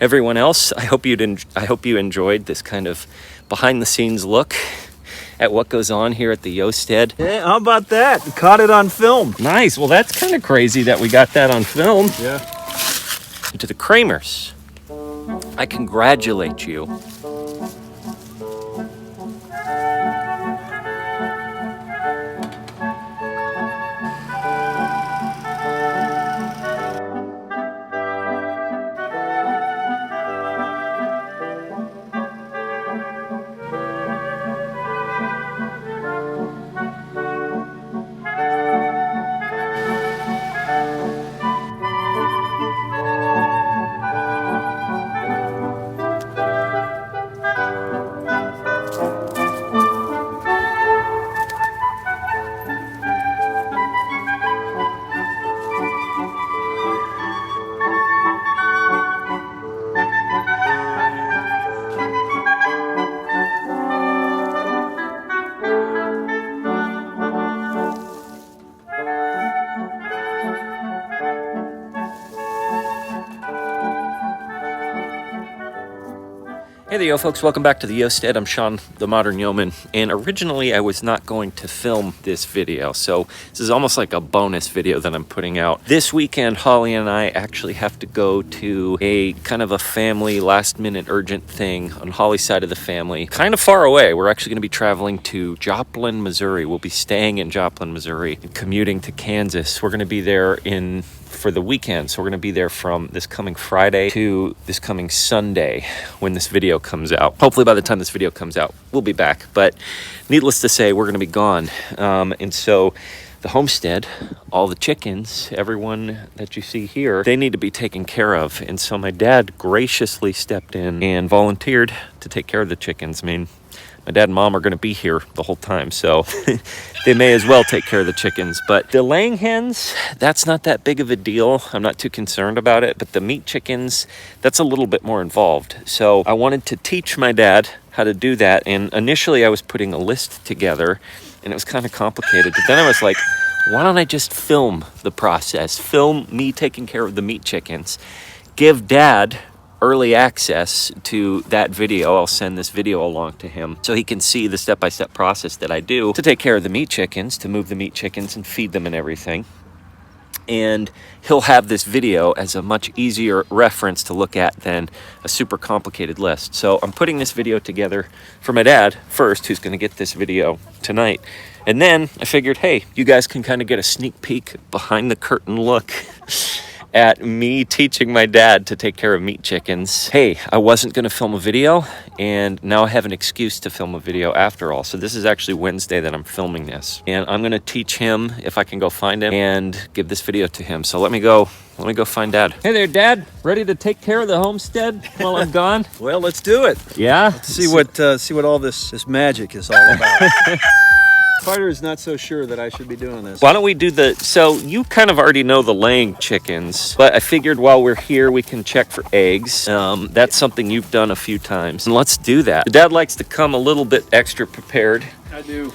Everyone else, I hope you enjoyed this kind of behind the scenes look at what goes on here at the Yeostead. Yeah, how about that? We caught it on film. Nice. Well, that's kind of crazy that we got that on film. Yeah. To the Kramers, I congratulate you. Hey there, yo folks, welcome back to the Yeostead. I'm Sean, the Modern Yeoman, and originally I was not going to film this video, so this is almost like a bonus video that I'm putting out. This weekend, Holly and I actually have to go to a kind of a family last-minute urgent thing on Holly's side of the family, kind of far away. We're actually going to be traveling to Joplin, Missouri. We'll be staying in Joplin, Missouri, and commuting to Kansas. We're going to be there for the weekend, so we're going to be there from this coming Friday to this coming Sunday when this video comes out. Hopefully by the time this video comes out, we'll be back, but needless to say, we're going to be gone. And so the homestead, all the chickens, everyone that you see here, they need to be taken care of. And so my dad graciously stepped in and volunteered to take care of the chickens. I mean, my dad and mom are going to be here the whole time, so they may as well take care of the chickens. But the laying hens, that's not that big of a deal. I'm not too concerned about it. But the meat chickens, that's a little bit more involved. So I wanted to teach my dad how to do that. And initially I was putting a list together, and it was kind of complicated. But then I was like, why don't I just film the process? Film me taking care of the meat chickens. Give Dad early access to that video. I'll send this video along to him so he can see the step-by-step process that I do to take care of the meat chickens, to move the meat chickens and feed them and everything. And he'll have this video as a much easier reference to look at than a super complicated list. So I'm putting this video together for my dad first, who's going to get this video tonight. And then I figured, hey, you guys can kind of get a sneak peek behind the curtain look at me teaching my dad to take care of meat chickens. Hey, I wasn't going to film a video, and now I have an excuse to film a video after all. So this is actually Wednesday that I'm filming this, and I'm going to teach him, if I can go find him, and give this video to him. So let me go find Dad. Hey there, Dad. Ready to take care of the homestead while I'm gone? Well, let's do it. Yeah? Let's see what all this magic is all about. Fighter is not so sure that I should be doing this. Why don't we do so you kind of already know the laying chickens, but I figured while we're here, we can check for eggs. That's something you've done a few times, and let's do that. Dad likes to come a little bit extra prepared. I do.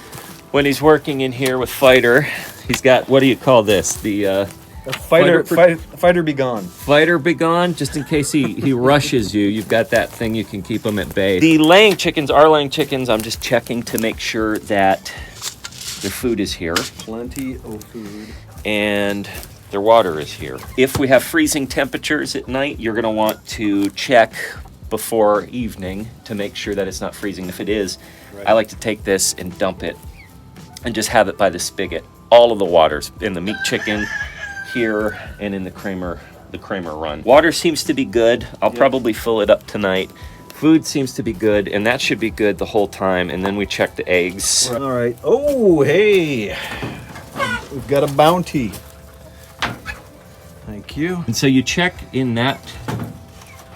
When he's working in here with Fighter, he's got, what do you call this? The Fighter be gone. Fighter be gone, just in case he rushes you. You've got that thing, you can keep him at bay. The laying chickens are laying chickens. I'm just checking to make sure that their food is here. Plenty of food. And their water is here. If we have freezing temperatures at night, you're gonna want to check before evening to make sure that it's not freezing. If it is, right, I like to take this and dump it and just have it by the spigot. All of the waters in the meat chicken here and in the Kramer run. Water seems to be good. I'll probably fill it up tonight. Food seems to be good, and that should be good the whole time. And then we check the eggs. All right. Oh, hey. We've got a bounty. Thank you. And so you check in that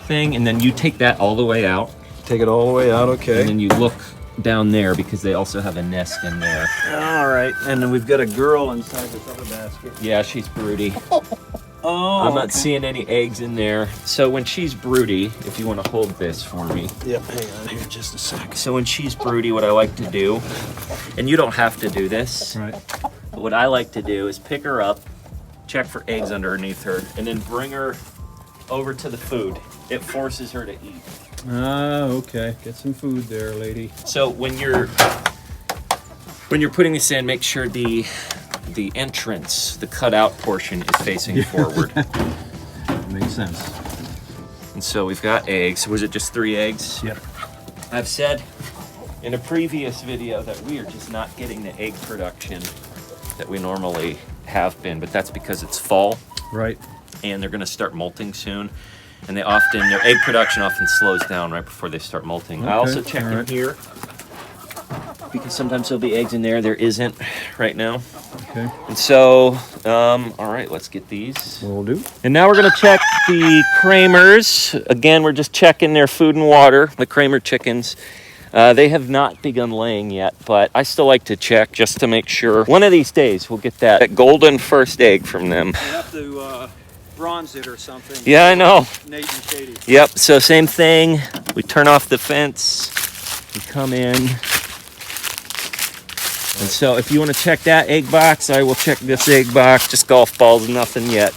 thing, and then you take that all the way out. Take it all the way out, okay. And then you look down there because they also have a nest in there. All right. And then we've got a girl inside this other basket. Yeah, she's broody. Oh, I'm not seeing any eggs in there. So when she's broody, if you want to hold this for me. Yep, hang on here just a sec. So when she's broody, what I like to do, and you don't have to do this, right, but what I like to do is pick her up, check for eggs underneath her, and then bring her over to the food. it forces her to eat. Ah, okay. Get some food there, lady. So when you're putting this in, make sure the entrance, the cutout portion, is facing forward. Makes sense. And so we've got eggs. Was it just 3 eggs? Yep. I've said in a previous video that we are just not getting the egg production that we normally have been, but that's because it's fall. Right. And they're going to start molting soon. And their egg production often slows down right before they start molting. Okay. I also check in here because sometimes there'll be eggs in there. There isn't right now. Okay. And so, all right, let's get these. Will do. And now we're going to check the Kramers. Again, we're just checking their food and water, the Kramer chickens. They have not begun laying yet, but I still like to check just to make sure. One of these days, we'll get that golden first egg from them. You have to bronze it or something. Yeah, I know. Nate and Katie. Yep, so same thing. We turn off the fence. We come in. And so if you want to check that egg box, I will check this egg box. Just golf balls, nothing yet.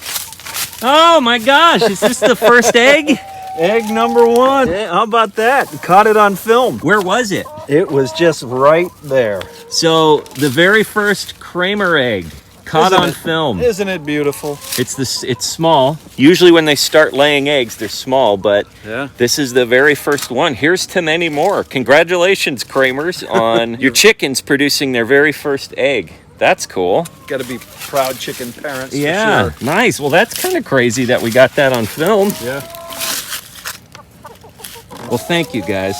Oh my gosh, is this the first egg? Egg number 1. Yeah, how about that? Caught it on film. Where was it? It was just right there. So the very first Kramer egg caught on film. Isn't it beautiful? It's small. Usually when they start laying eggs, they're small, but Yeah. this is the very first one. Here's to many more. Congratulations, Kramers, on your chickens producing their very first egg. That's cool. Got to be proud chicken parents. Yeah, For sure. nice. Well, that's kind of crazy that we got that on film. Yeah. Well, thank you, guys.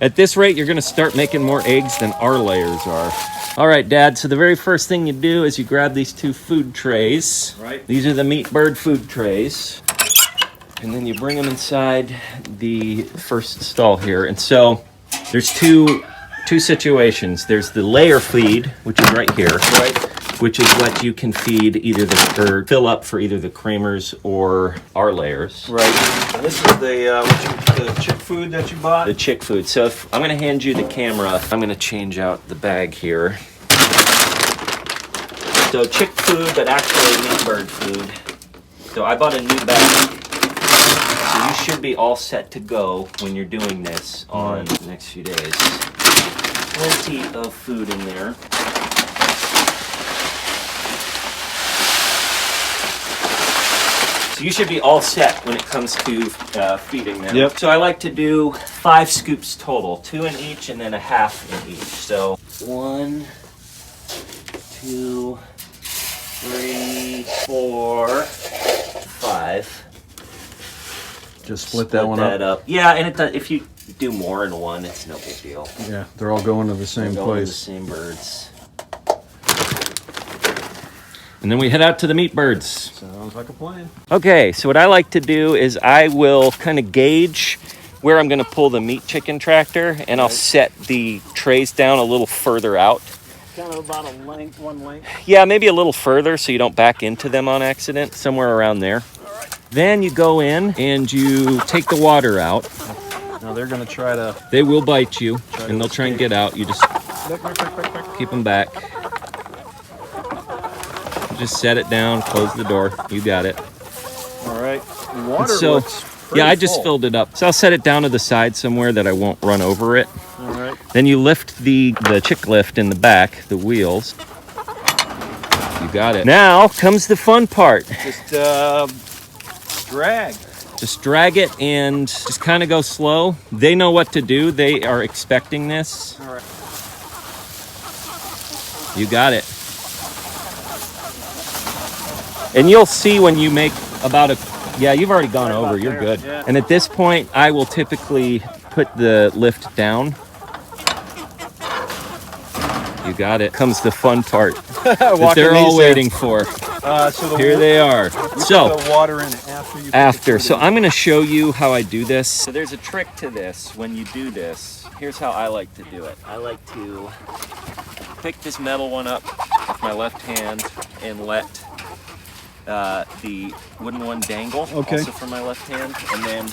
At this rate, you're going to start making more eggs than our layers are. All right, Dad, so the very first thing you do is you grab these 2 food trays. Right. These are the meat bird food trays. And then you bring them inside the first stall here. And so there's two situations. There's the layer feed, which is right here. Right. Which is what you can feed or fill up for either the Kramers or our layers. Right. And this is the chick food that you bought? The chick food. So if I'm going to hand you the camera, I'm going to change out the bag here. So chick food, but actually meat bird food. So I bought a new bag. So you should be all set to go when you're doing this on the next few days. Plenty of food in there. So you should be all set when it comes to feeding them. Yep. So I like to do 5 scoops total, 2 in each and then a half in each. So 1, 2, 3, 4, 5. Just split that one up. Yeah, and if you do more in one, it's no big deal. Yeah, they're all going to the same They're going to the place. same birds. And then we head out to the meat birds. Sounds like a plan. Okay, so what I like to do is I will kind of gauge where I'm going to pull the meat chicken tractor, and I'll set the trays down a little further out. Kind of about one length. Yeah, maybe a little further so you don't back into them on accident, somewhere around there. Then you go in and you take the water out. Now they're going to try to... They will bite you, and they'll try and get out. You just keep them back. Just set it down, close the door. You got it. All right. The water looks yeah, I just full. filled it up. So I'll set it down to the side somewhere that I won't run over it. All right. Then you lift the chick lift in the back, the wheels. You got it. Now comes the fun part. Just drag. Just drag it and just kind of go slow. They know what to do. They are expecting this. All right. You got it. And you'll see when you make about yeah, you've already gone over, you're there, good. yeah. And at this point, I will typically put the lift down. You got it. Comes the fun part that they're all waiting for. So Here they are. So, put the water in after you put the after. food So in. I'm going to show you how I do this. So there's a trick to this when you do this. Here's how I like to do it. I like to pick this metal one up with my left hand and let the wooden one dangle, Okay. also from my left hand, and then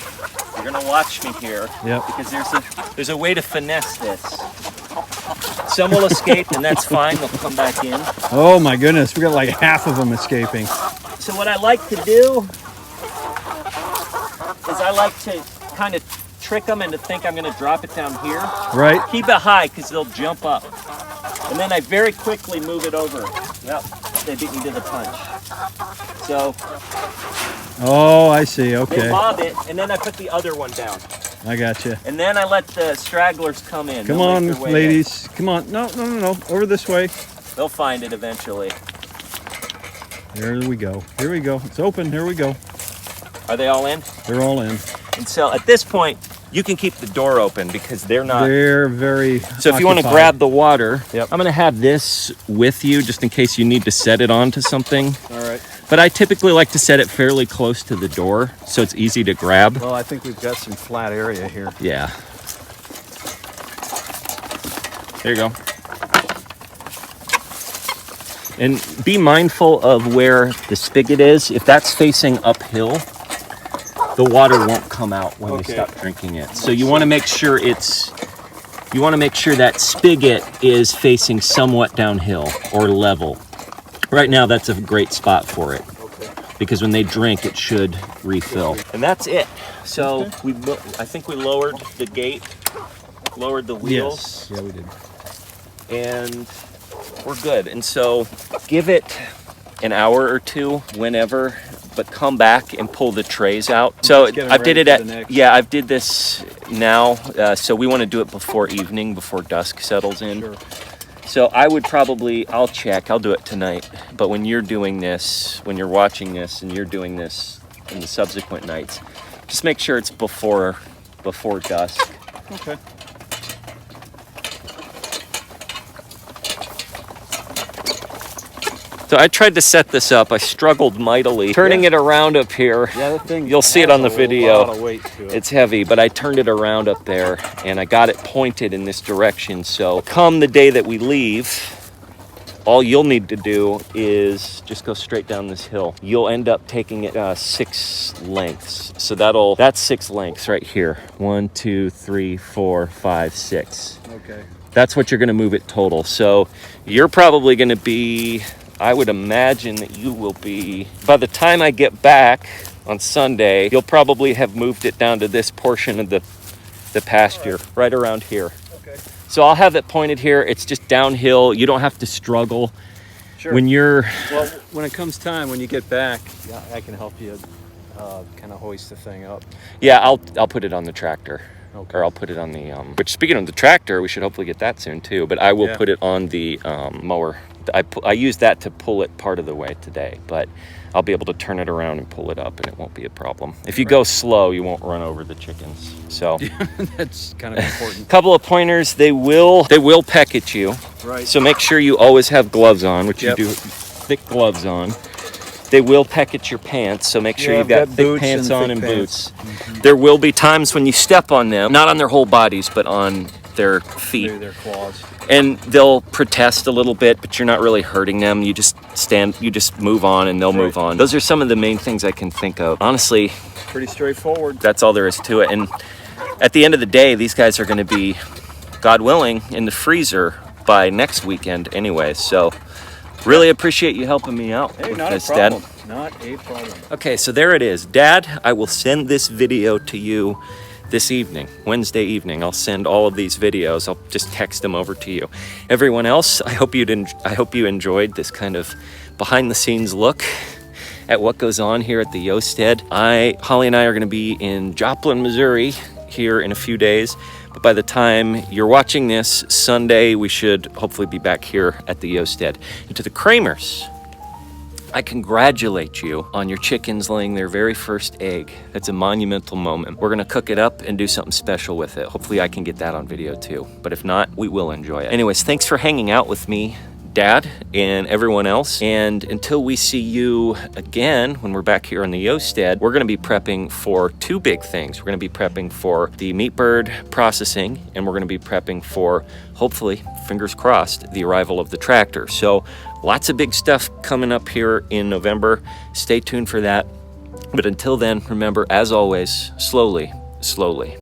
you're gonna watch me here, Yep. because there's a way to finesse this. Some will escape, and that's fine. They'll come back in. Oh my goodness, we got like half of them escaping. So what I like to do is is I like to kind of trick them into think I'm going to drop it down here. Right. Keep it high because they'll jump up. And then I very quickly move it over. Yep, they beat me to the punch. So. Oh, I see. Okay. They lob it, and then I put the other one down. I got you. And then I let the stragglers come in. Come on, ladies. Come on. No. Over this way. They'll find it eventually. There we go. Here we go. It's open. Here we go. Are they all in? They're all in. And so at this point, you can keep the door open because they're not. They're very. So if you want to grab the water, yep. I'm going to have this with you just in case you need to set it onto something. All right. But I typically like to set it fairly close to the door so it's easy to grab. Well, I think we've got some flat area here. Yeah. There you go. And be mindful of where the spigot is. If that's facing uphill, the water won't come out when you stop drinking it. So you want to make sure that spigot is facing somewhat downhill or level. Right now, that's a great spot for it. Okay. Because when they drink, it should refill. And that's it. So I think we lowered the gate, lowered the wheels. Yes. Yeah, we did. And we're good. And so give it an hour or two whenever, but come back and pull the trays out. So I did it I did this now. So we want to do it before evening, before dusk settles in. Sure. So I would probably, I'll do it tonight. But when you're doing this, when you're watching this and you're doing this in the subsequent nights, just make sure it's before dusk. Okay. So I tried to set this up. I struggled mightily. Turning it around up here. Yeah, that thing. You'll see it on the video. A lot of weight to it. It's heavy, but I turned it around up there and I got it pointed in this direction. So come the day that we leave, all you'll need to do is just go straight down this hill. You'll end up taking it 6 lengths. So that's 6 lengths right here. 1, 2, 3, 4, 5, 6. Okay. That's what you're going to move it total. So you're probably going to be, I would imagine that you will be, by the time I get back on Sunday, you'll probably have moved it down to this portion of the pasture, right around here. Okay. So I'll have it pointed here. It's just downhill. You don't have to struggle. Sure. When it comes time, when you get back, yeah, I can help you kind of hoist the thing up. Yeah, I'll put it on the tractor. Okay. Or I'll put it on the, which speaking of the tractor, we should hopefully get that soon too, but I will put it on the mower. I used that to pull it part of the way today, but I'll be able to turn it around and pull it up and it won't be a problem. If you go slow, you won't run over the chickens. So that's kind of important. Couple of pointers, they will peck at you. Right. So make sure you always have gloves on, which you do, thick gloves on. They will peck at your pants, so make sure you've got thick pants on and boots. Mm-hmm. There will be times when you step on them, not on their whole bodies, but on their feet. Their claws. And they'll protest a little bit, but you're not really hurting them. You just move on and they'll move on. Those are some of the main things I can think of. Honestly, pretty straightforward. That's all there is to it. And at the end of the day, these guys are going to be, God willing, in the freezer by next weekend anyway. So really appreciate you helping me out with this, Dad. Not a problem. Okay, so there it is. Dad, I will send this video to you this evening, Wednesday evening. I'll send all of these videos. I'll just text them over to you. Everyone else, I hope you enjoyed this kind of behind the scenes look at what goes on here at the Yeostead. Holly and I are going to be in Joplin, Missouri here in a few days. But by the time you're watching this Sunday, we should hopefully be back here at the Yeostead. And to the Kramers, I congratulate you on your chickens laying their very first egg. That's a monumental moment. We're gonna cook it up and do something special with it. Hopefully I can get that on video too. But if not, we will enjoy it. Anyways, thanks for hanging out with me, Dad, and everyone else. And until we see you again, when we're back here on the Yeostead, we're gonna be prepping for 2 big things. We're gonna be prepping for the meat bird processing, and we're gonna be prepping for, hopefully, fingers crossed, the arrival of the tractor. So lots of big stuff coming up here in November. Stay tuned for that. But until then, remember, as always, slowly, slowly.